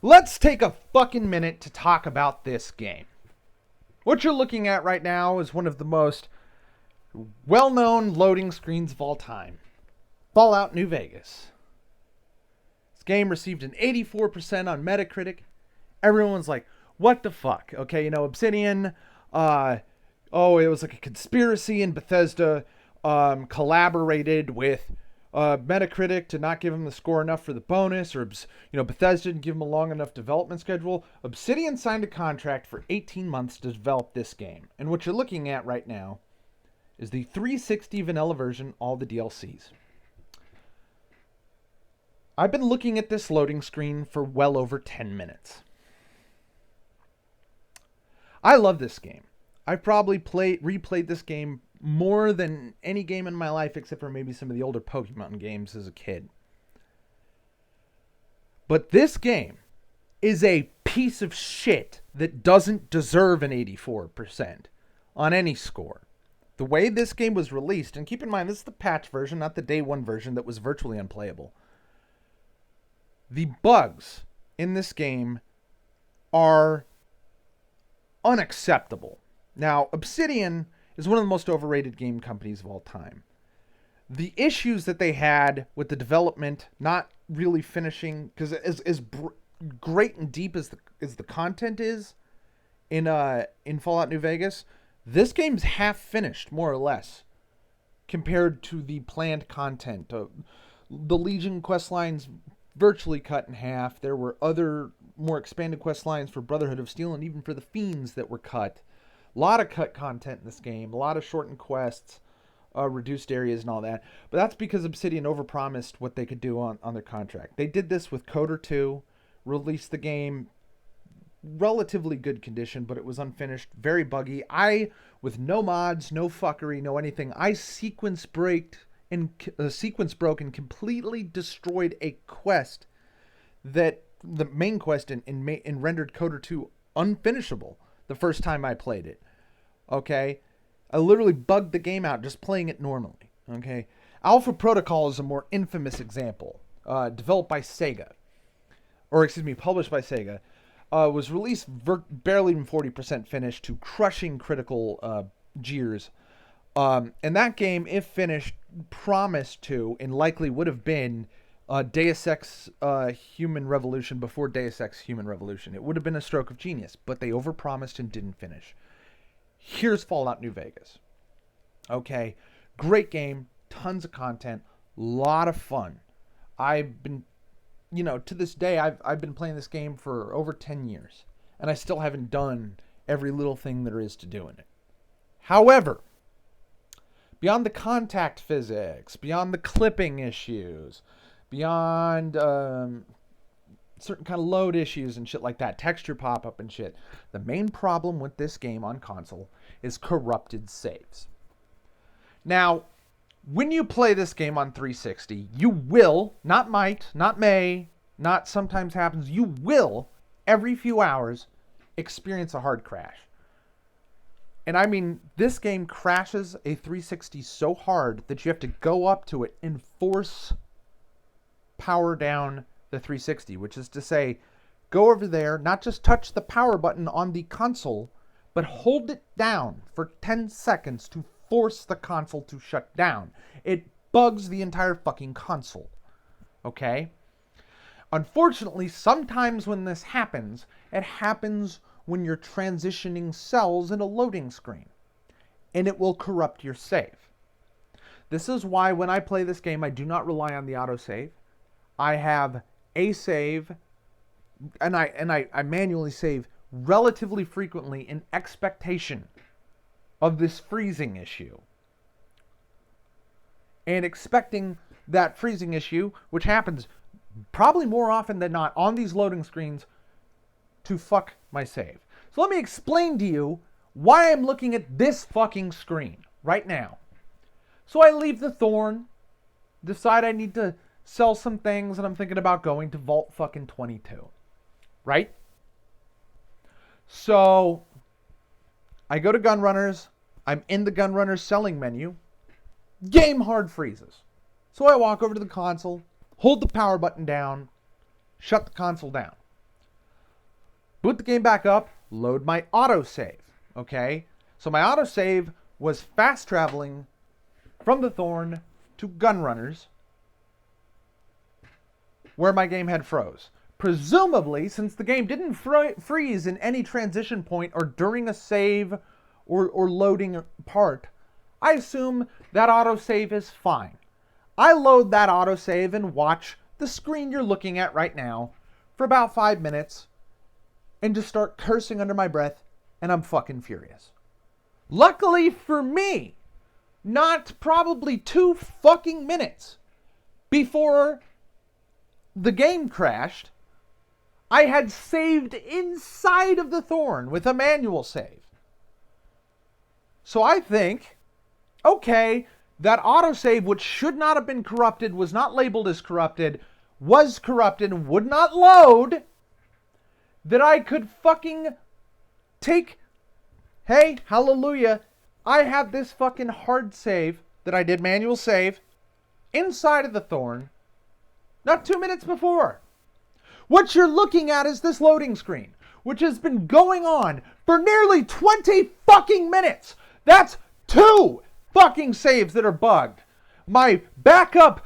Let's take a fucking minute to talk about this game. What you're looking at right now is one of the most well-known loading screens of all time. Fallout New Vegas. This game received an 84% on Metacritic. Everyone's like, what the fuck? Okay, Obsidian, it was like a conspiracy, and Bethesda collaborated with Metacritic to not give him the score enough for the bonus, or Bethesda didn't give him a long enough development schedule. Obsidian signed a contract for 18 months to develop this game, and what you're looking at right now is the 360 vanilla version, all the DLCs. I've been looking at this loading screen for well over 10 minutes. I love this game. I've probably replayed this game more than any game in my life, except for maybe some of the older Pokemon games as a kid. But this game is a piece of shit that doesn't deserve an 84% on any score. The way this game was released, and keep in mind, this is the patch version, not the day one version that was virtually unplayable. The bugs in this game are unacceptable. Now, Obsidian is one of the most overrated game companies of all time. The issues that they had with the development not really finishing, because as great and deep as the content is in Fallout New Vegas, this game's half finished, more or less, compared to the planned content. The Legion quest lines virtually cut in half. There were other more expanded quest lines for Brotherhood of Steel and even for the Fiends that were cut. A lot of cut content in this game, a lot of shortened quests, reduced areas and all that. But that's because Obsidian overpromised what they could do on their contract. They did this with Coder 2, released the game relatively good condition, but it was unfinished, very buggy. With no mods, no fuckery, no anything, I sequence broke and completely destroyed a quest that the main quest and rendered Coder 2 unfinishable the first time I played it. Okay? I literally bugged the game out just playing it normally. Okay? Alpha Protocol is a more infamous example. Published by Sega. Was released barely even 40% finished to crushing critical jeers. And that game, if finished, promised to, and likely would have been, Deus Ex Human Revolution before Deus Ex Human Revolution. It would have been a stroke of genius, but they overpromised and didn't finish. Here's Fallout New Vegas. Okay, great game, tons of content, lot of fun. I've been, to this day, I've been playing this game for over 10 years, and I still haven't done every little thing there is to do in it. However, beyond the contact physics, beyond the clipping issues, beyond certain kind of load issues and shit like that, texture pop-up and shit, the main problem with this game on console is corrupted saves. Now, when you play this game on 360, you will, not might, not may, not sometimes happens, you will, every few hours, experience a hard crash. And I mean, this game crashes a 360 so hard that you have to go up to it and force power down the 360, which is to say, go over there, not just touch the power button on the console, but hold it down for 10 seconds to force the console to shut down. It bugs the entire fucking console. Okay? Unfortunately, sometimes when this happens, it happens when you're transitioning cells in a loading screen, and it will corrupt your save. This is why when I play this game, I do not rely on the autosave. I have a save, and I manually save relatively frequently in expectation of this freezing issue. And expecting that freezing issue, which happens probably more often than not on these loading screens, to fuck my save. So let me explain to you why I'm looking at this fucking screen right now. So I leave the Thorn, decide I need to sell some things, and I'm thinking about going to Vault fucking 22. Right? So I go to Gunrunners. I'm in the Gunrunners selling menu. Game hard freezes. So I walk over to the console, hold the power button down, shut the console down. Boot the game back up, load my autosave. Okay? So my autosave was fast traveling from the Thorn to Gunrunners, where my game had froze. Presumably, since the game didn't freeze in any transition point or during a save or loading part, I assume that autosave is fine. I load that autosave and watch the screen you're looking at right now for about 5 minutes and just start cursing under my breath, and I'm fucking furious. Luckily for me, not probably 2 fucking minutes before the game crashed, I had saved inside of the Thorn with a manual save. So I think, okay, that autosave, which should not have been corrupted, was not labeled as corrupted, was corrupted and would not load, that I could fucking take, hey, hallelujah, I have this fucking hard save that I did manual save inside of the Thorn not 2 minutes before. What you're looking at is this loading screen, which has been going on for nearly 20 fucking minutes. That's 2 fucking saves that are bugged. My backup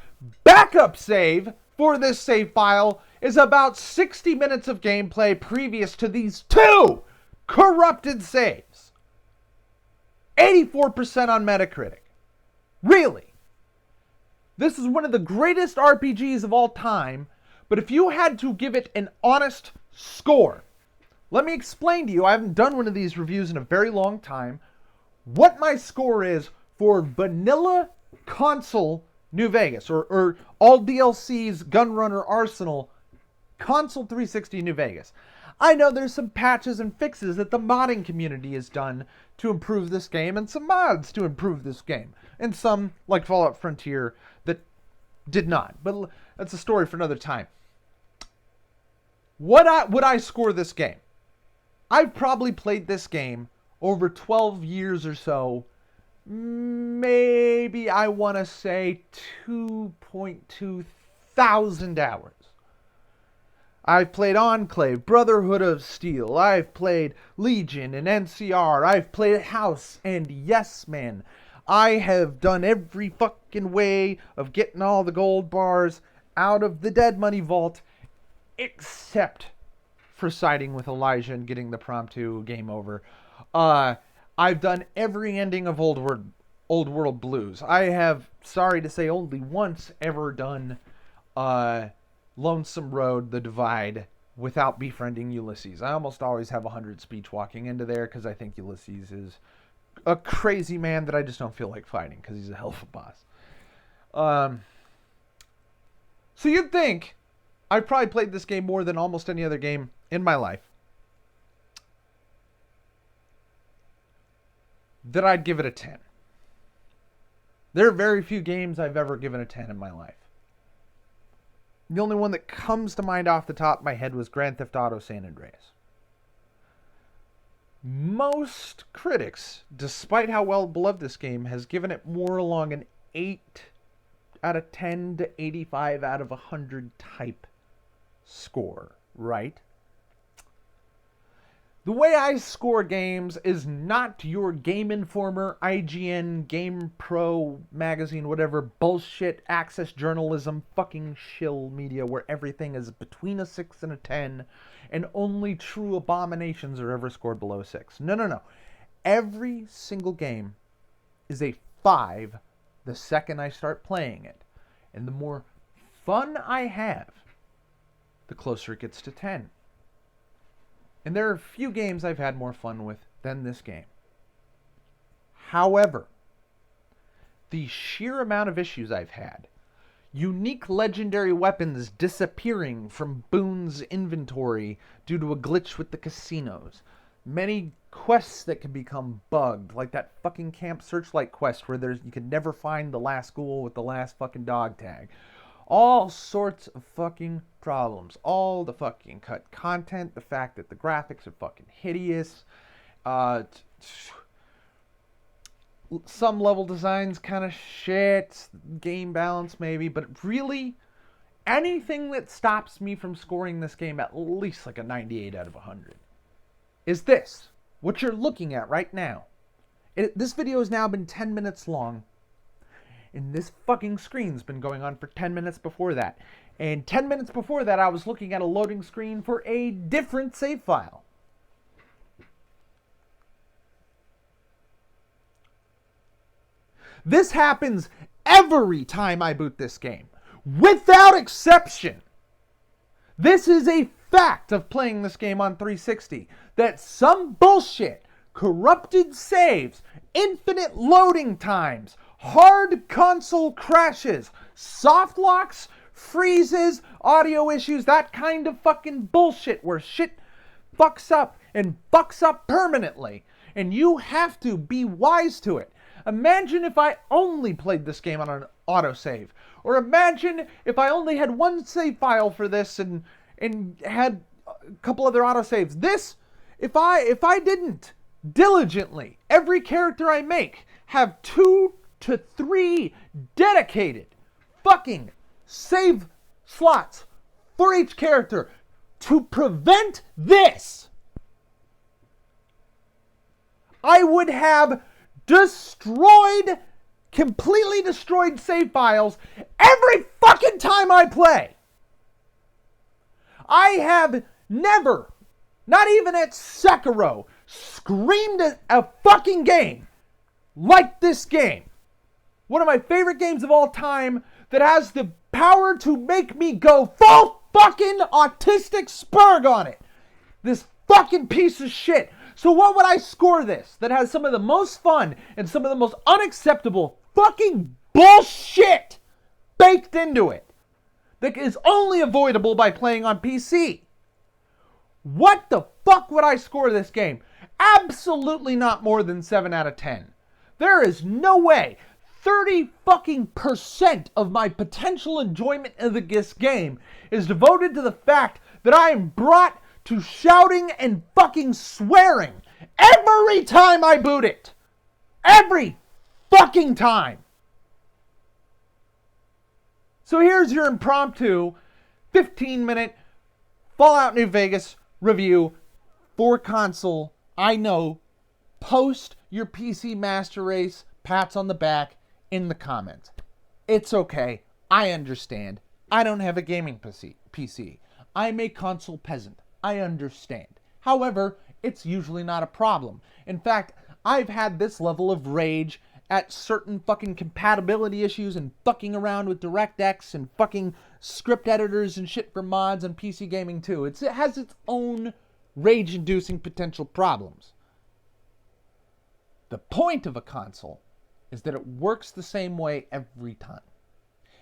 save for this save file is about 60 minutes of gameplay previous to these 2 corrupted saves. 84% on Metacritic. Really? This is one of the greatest RPGs of all time, but if you had to give it an honest score, let me explain to you, I haven't done one of these reviews in a very long time, what my score is for vanilla console New Vegas, or all DLC's Gunrunner Arsenal console 360 New Vegas. I know there's some patches and fixes that the modding community has done to improve this game, and some mods to improve this game, and some, like Fallout Frontier, that did not. But that's a story for another time. Would I score this game? I've probably played this game over 12 years or so. Maybe I want to say 2.2 thousand hours. I've played Enclave, Brotherhood of Steel. I've played Legion and NCR. I've played House and Yes Man. I have done every fucking way of getting all the gold bars out of the Dead Money Vault, except for siding with Elijah and getting the Prompto game over. I've done every ending of Old World Blues. I have, sorry to say, only once ever done Lonesome Road, The Divide, without befriending Ulysses. I almost always have 100 speech walking into there because I think Ulysses is a crazy man that I just don't feel like fighting because he's a hell of a boss. So you'd think I've probably played this game more than almost any other game in my life, that I'd give it a 10. There are very few games I've ever given a 10 in my life. The only one that comes to mind off the top of my head was Grand Theft Auto San Andreas. Most critics, despite how well beloved this game, has given it more along an 8 out of 10 to 85 out of 100 type score, right? The way I score games is not your Game Informer, IGN, Game Pro magazine, whatever bullshit access journalism, fucking shill media where everything is between a 6 and a 10 and only true abominations are ever scored below 6. No. Every single game is a 5 the second I start playing it. And the more fun I have, the closer it gets to 10. And there are few games I've had more fun with than this game. However, the sheer amount of issues I've had, unique legendary weapons disappearing from Boone's inventory due to a glitch with the casinos, many quests that can become bugged, like that fucking Camp Searchlight quest where you can never find the last ghoul with the last fucking dog tag. All sorts of fucking problems. All the fucking cut content. The fact that the graphics are fucking hideous. Some level designs kind of shit. Game balance maybe. But really, anything that stops me from scoring this game at least like a 98 out of 100 is this. What you're looking at right now. This video has now been 10 minutes long. And this fucking screen's been going on for 10 minutes before that. And 10 minutes before that, I was looking at a loading screen for a different save file. This happens every time I boot this game. Without exception. This is a fact of playing this game on 360. That some bullshit, corrupted saves, infinite loading times, hard console crashes, soft locks, freezes, audio issues, that kind of fucking bullshit where shit fucks up and fucks up permanently. And you have to be wise to it. Imagine if I only played this game on an autosave. Or imagine if I only had one save file for this and had a couple other autosaves. This, if I didn't diligently, every character I make, have 2 to 3 dedicated fucking save slots for each character to prevent this, I would have completely destroyed save files every fucking time I play. I have never, not even at Sekiro, screamed at a fucking game like this game. One of my favorite games of all time that has the power to make me go full fucking autistic spurg on it. This fucking piece of shit. So what would I score this that has some of the most fun and some of the most unacceptable fucking bullshit baked into it that is only avoidable by playing on PC? What the fuck would I score this game? Absolutely not more than 7 out of 10. There is no way 30 fucking % of my potential enjoyment of this game is devoted to the fact that I am brought to shouting and fucking swearing every time I boot it. Every fucking time. So here's your impromptu 15-minute Fallout New Vegas review for console. I know. Post your PC Master Race pats on the back in the comments. It's okay. I understand. I don't have a gaming PC. I'm a console peasant. I understand. However, it's usually not a problem. In fact, I've had this level of rage at certain fucking compatibility issues and fucking around with DirectX and fucking script editors and shit for mods and PC gaming too. It has its own rage-inducing potential problems. The point of a console is that it works the same way every time.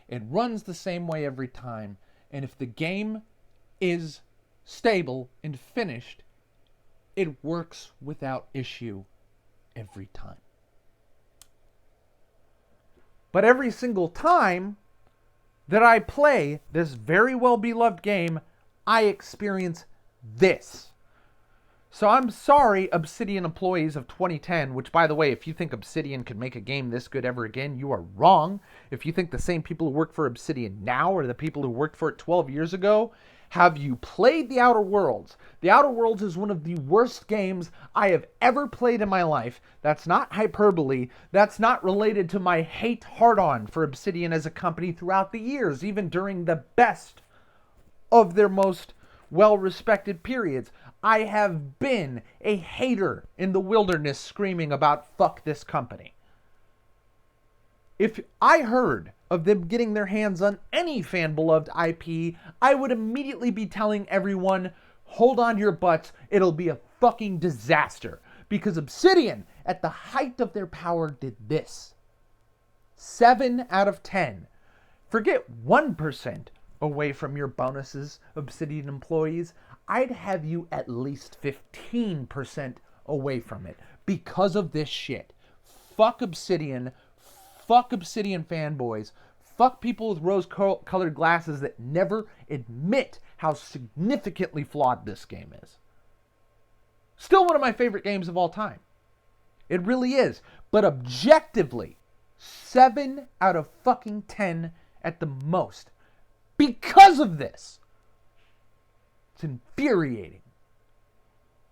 It runs the same way every time. And if the game is stable and finished, it works without issue every time. But every single time that I play this very well beloved game, I experience this. So I'm sorry, Obsidian employees of 2010, which, by the way, if you think Obsidian could make a game this good ever again, you are wrong. If you think the same people who work for Obsidian now are the people who worked for it 12 years ago, have you played The Outer Worlds? The Outer Worlds is one of the worst games I have ever played in my life. That's not hyperbole. That's not related to my hate hard-on for Obsidian as a company throughout the years, even during the best of their most well-respected periods. I have been a hater in the wilderness screaming about fuck this company. If I heard of them getting their hands on any fan-beloved IP, I would immediately be telling everyone, hold on to your butts, it'll be a fucking disaster. Because Obsidian, at the height of their power, did this. 7 out of 10. Forget 1% away from your bonuses, Obsidian employees. I'd have you at least 15% away from it because of this shit. Fuck Obsidian. Fuck Obsidian fanboys. Fuck people with rose-colored glasses that never admit how significantly flawed this game is. Still one of my favorite games of all time. It really is. But objectively, 7 out of fucking 10 at the most. Because of this. It's infuriating.